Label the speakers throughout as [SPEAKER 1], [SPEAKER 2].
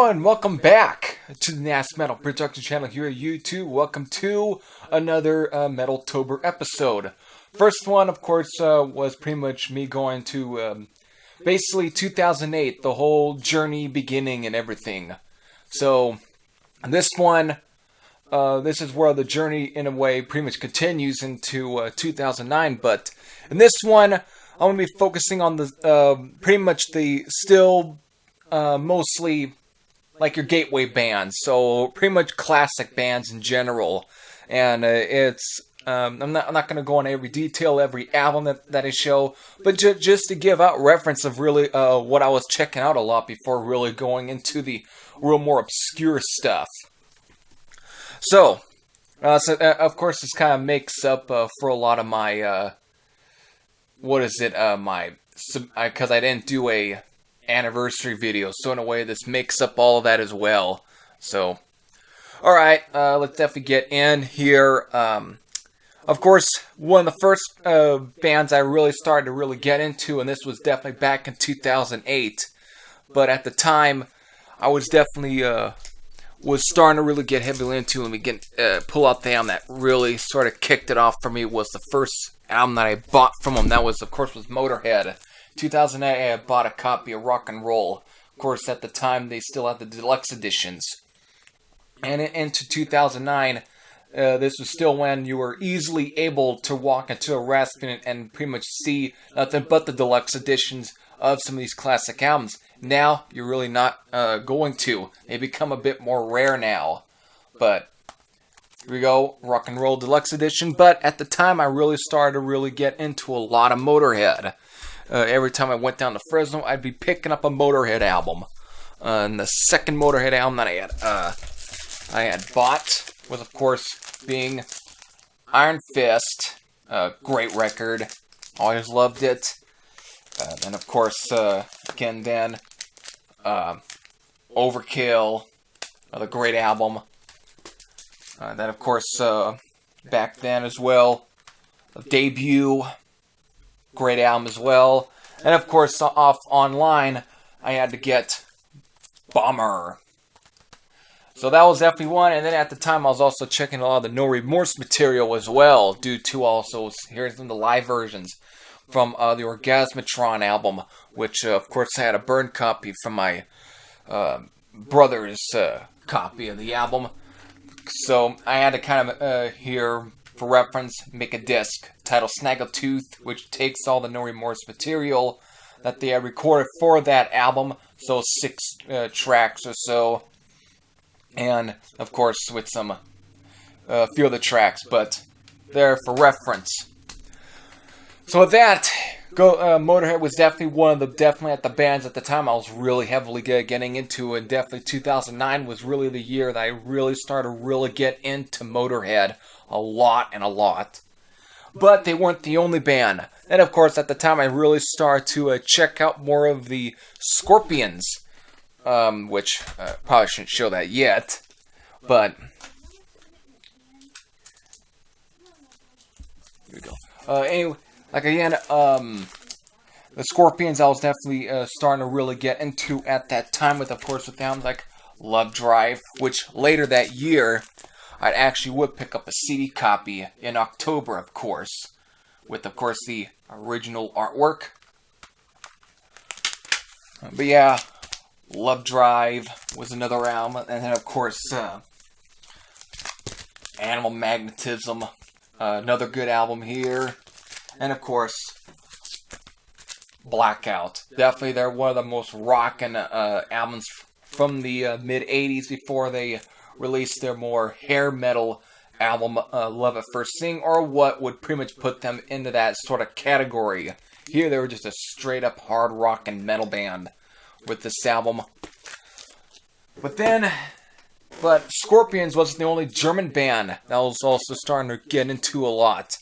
[SPEAKER 1] Hello and welcome back to the NAS Metal Production channel here at YouTube. Welcome to another Metaltober episode. First one, of course, was pretty much me going to basically 2008, the whole journey beginning and everything. So this one, this is where the journey in a way pretty much continues into 2009. But in this one, I'm going to be focusing on the pretty much the still mostly like your gateway bands, so pretty much classic bands in general. And I'm not going to go on every detail, every album that I show, but just to give out reference of really what I was checking out a lot before really going into the real more obscure stuff. So of course this kind of makes up for a lot of my because I didn't do a anniversary video, so in a way this makes up all of that as well. So alright, let's definitely get in here. Of course, one of the first bands I really started to really get into, and this was definitely back in 2008, but at the time I was definitely was starting to really get heavily into, and we get pull out the album that really sort of kicked it off for me. Was the first album that I bought from them. That was, of course, was Motorhead. 2008, I bought a copy of Rock and Roll. Of course, at the time, they still had the deluxe editions. And into 2009, this was still when you were easily able to walk into a restaurant and pretty much see nothing but the deluxe editions of some of these classic albums. Now, you're really not going to. They become a bit more rare now. But here we go, Rock and Roll Deluxe Edition. But at the time, I really started to really get into a lot of Motorhead. Every time I went down to Fresno, I'd be picking up a Motorhead album. And the second Motorhead album that I had bought was, of course, being Iron Fist. Great record. Always loved it. And, of course, again then, Overkill. Another great album. Then, of course, back then as well, Debut. Great album as well. And of course, off online, I had to get Bomber. So that was definitely one. And then at the time, I was also checking a lot of the No Remorse material as well, due to also hearing some of the live versions from the Orgasmatron album, which of course I had a burned copy from my brother's copy of the album. So I had to kind of hear, for reference, make a disc titled Snaggletooth, which takes all the No Remorse material that they had recorded for that album, so 6 tracks or so, and of course with some few of the tracks, but there for reference. So with that, Motorhead was definitely one of the at the bands at the time I was really heavily getting into, and definitely 2009 was really the year that I really started to really get into Motorhead a lot. But they weren't the only band. And of course, at the time, I really started to check out more of the Scorpions, which probably shouldn't show that yet. But here we go. Anyway, like again, the Scorpions I was definitely starting to really get into at that time, with of course with albums like Love Drive, which later that year I actually would pick up a CD copy in October, of course, with of course the original artwork. But yeah, Love Drive was another album, and then of course Animal Magnetism, another good album here, and of course Blackout. Definitely they're one of the most rockin' albums from the mid-'80s before they released their more hair metal album, Love at First Seeing, or what would pretty much put them into that sort of category. Here they were just a straight up hard rock and metal band with this album. But Scorpions wasn't the only German band that was also starting to get into a lot.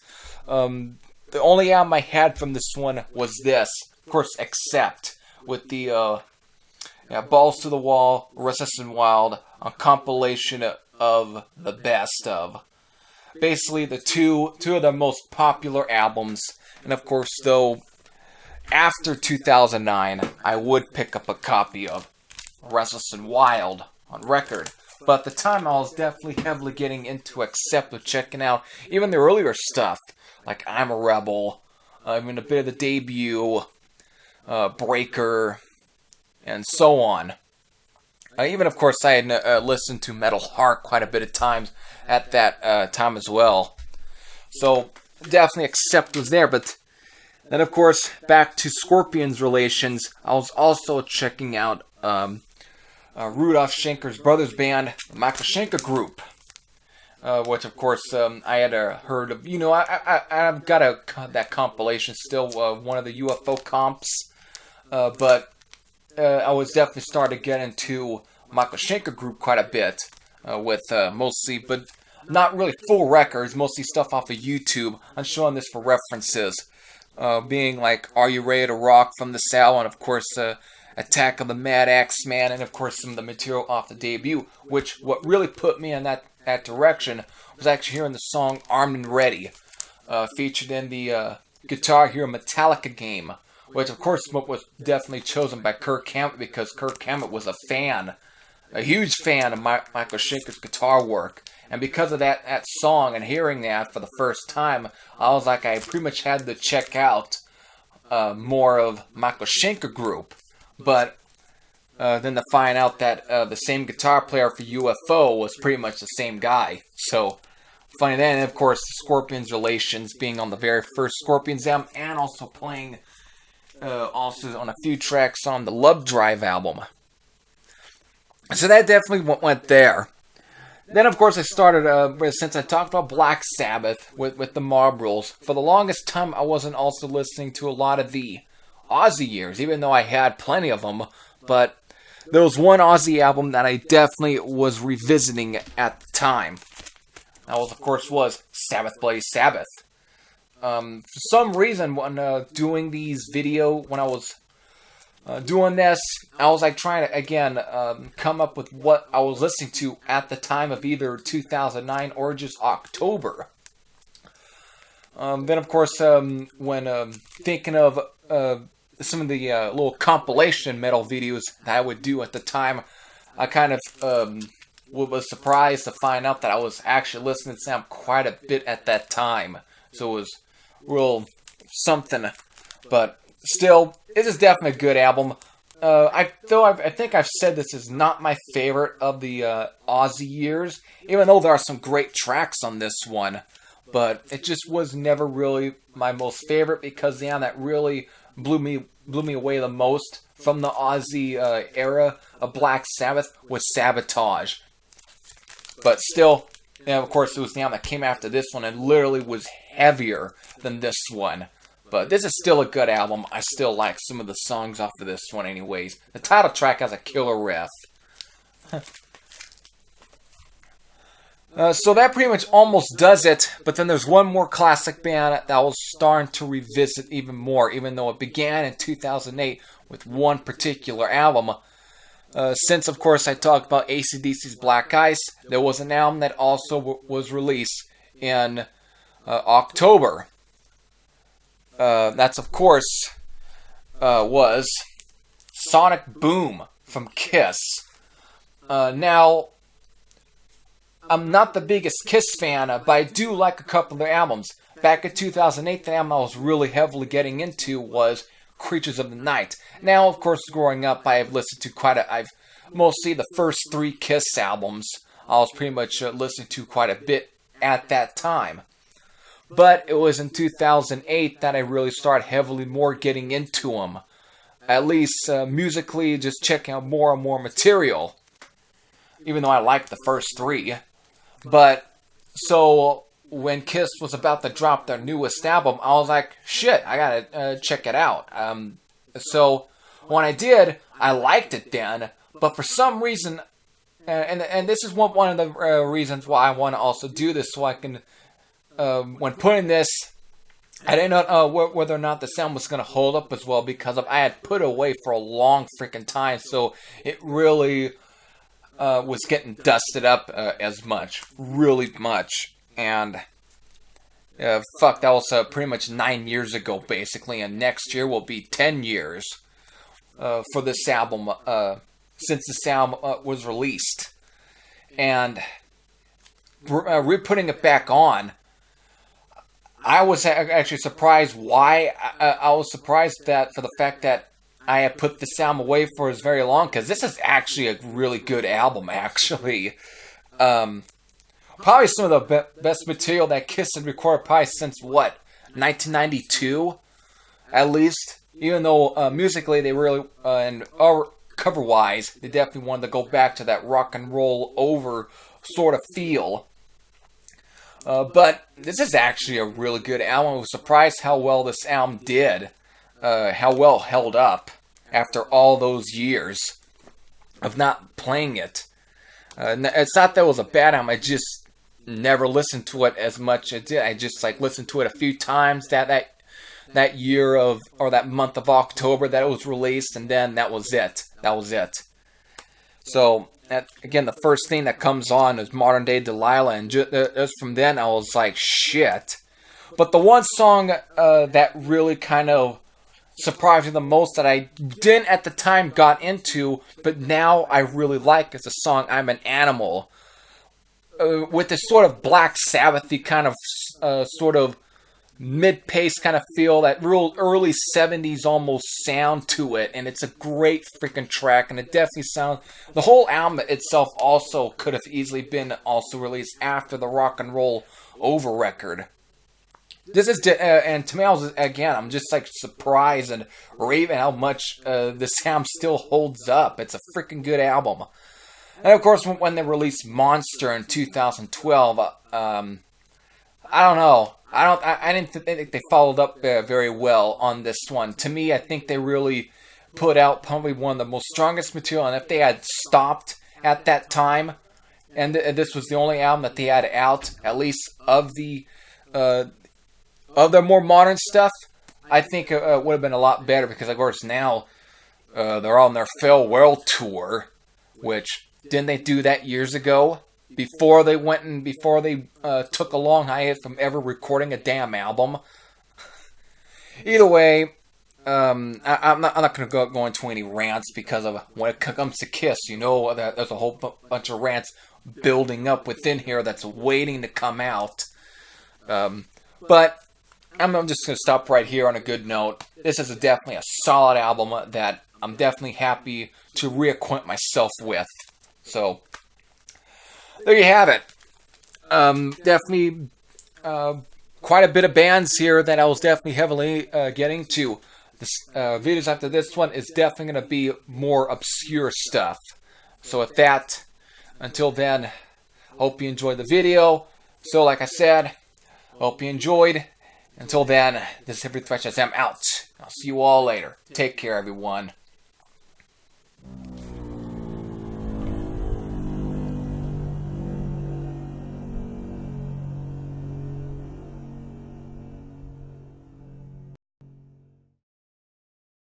[SPEAKER 1] The only album I had from this one was this, of course, Accept, with the Balls to the Wall, Restless and Wild, a compilation of the best of. Basically, the two of the most popular albums. And of course, though, after 2009, I would pick up a copy of Restless and Wild on record. But at the time, I was definitely heavily getting into Accept, checking out even the earlier stuff, like I'm a Rebel, even a bit of the debut, Breaker, and so on. Even, of course, I had listened to Metal Heart quite a bit of times at that time as well. So, definitely Accept was there, but then, of course, back to Scorpion's relations, I was also checking out Rudolf Schenker's brother's band, the Michael Schenker Group, which, of course, I had heard of. You know, I've got that compilation still, one of the UFO comps, but I was definitely starting to get into Michael Schenker Group quite a bit, with mostly, but not really full records, mostly stuff off of YouTube. I'm showing this for references, being like Are You Ready to Rock from the Cell, and of course Attack of the Mad Axeman, and of course some of the material off the debut, which what really put me in that direction was actually hearing the song Armed and Ready, featured in the Guitar Hero Metallica game, which of course was definitely chosen by Kirk Hammett because Kirk Hammett was a huge fan of Michael Schenker's guitar work. And because of that song and hearing that for the first time, I was like, I pretty much had to check out more of Michael Schenker Group. But then to find out that the same guitar player for UFO was pretty much the same guy. So, funny that. And of course, Scorpion's relations being on the very first Scorpions album and also playing also on a few tracks on the Love Drive album. So that definitely went there. Then, of course, I started, since I talked about Black Sabbath with the Mob Rules, for the longest time I wasn't also listening to a lot of the Ozzy years, even though I had plenty of them. But there was one Ozzy album that I definitely was revisiting at the time. That was, of course, Sabbath Bloody Sabbath. For some reason, when doing these when I was doing this, I was like trying to, again, come up with what I was listening to at the time of either 2009 or just October. Then, of course, when thinking of some of the little compilation metal videos that I would do at the time, I kind of was surprised to find out that I was actually listening to Sam quite a bit at that time. So it was real something. But still, it is definitely a good album. I think I've said this is not my favorite of the Ozzy years, even though there are some great tracks on this one. But it just was never really my most favorite because the album that really blew me away the most from the Ozzy era of Black Sabbath was Sabotage. But still, of course, it was the album that came after this one and literally was heavier than this one. But this is still a good album. I still like some of the songs off of this one anyways. The title track has a killer riff. So that pretty much almost does it. But then there's one more classic band that I was starting to revisit even more, even though it began in 2008 with one particular album. Since, of course, I talked about AC/DC's Black Ice, there was an album that also was released in October. That's, of course, was Sonic Boom from Kiss. Now, I'm not the biggest Kiss fan, but I do like a couple of their albums. Back in 2008, the album I was really heavily getting into was Creatures of the Night. Now, of course, growing up, I've listened to I've mostly the first 3 Kiss albums. I was pretty much listening to quite a bit at that time. But it was in 2008 that I really started heavily more getting into them. At least musically, just checking out more and more material. Even though I liked the first 3. But, so, when Kiss was about to drop their newest album, I was like, shit, I gotta check it out. So, when I did, I liked it then. But for some reason, and this is one of the reasons why I want to also do this, so I can, when putting this, I didn't know whether or not the sound was going to hold up as well because I had put it away for a long freaking time, so it really was getting dusted up as much, really much, and that was pretty much 9 years ago, basically, and next year will be 10 years for this album since this album was released. And re-putting it back on, I was actually surprised why. I was surprised that for the fact that I had put this album away for as very long, because this is actually a really good album, actually. Probably some of the best material that Kiss had recorded probably since, what, 1992? At least. Even though musically they really, and cover-wise, they definitely wanted to go back to that rock and roll over sort of feel. But this is actually a really good album. I was surprised how well this album did. How well it held up after all those years of not playing it. It's not that it was a bad album. I just never listened to it as much as I did. I just listened to it a few times that year of, or that month of October that it was released, and then that was it. So, again, the first thing that comes on is Modern Day Delilah, and just from then I was like, shit. But the one song that really kind of surprised me the most, that I didn't at the time got into, but now I really like, is the song I'm an Animal. With this sort of Black Sabbath-y kind of sort of mid-paced kind of feel, that real early 70s almost sound to it, and it's a great freaking track, and it definitely sounds, the whole album itself also could have easily been also released after the Rock and Roll Over record. This is, and to me, I'm just surprised and raving how much this album still holds up. It's a freaking good album. And of course, when they released Monster in 2012, I don't know. I didn't think they followed up very well on this one. To me, I think they really put out probably one of the most strongest material. And if they had stopped at that time, and this was the only album that they had out, at least of their more modern stuff, I think it would have been a lot better. Because of course now they're on their farewell tour, which didn't they do that years ago? Before they took a long hiatus from ever recording a damn album. Either way, I'm not going to go into any rants, because of when it comes to Kiss, you know that there's a whole bunch of rants building up within here that's waiting to come out. But I'm just going to stop right here on a good note. This is definitely a solid album that I'm definitely happy to reacquaint myself with. So, there you have it. Definitely quite a bit of bands here that I was definitely heavily getting to. This videos after this one is definitely going to be more obscure stuff. So with that, until then, hope you enjoyed the video. So like I said, hope you enjoyed. Until then, this is Every Thresh SM out. I'll see you all later. Take care, everyone.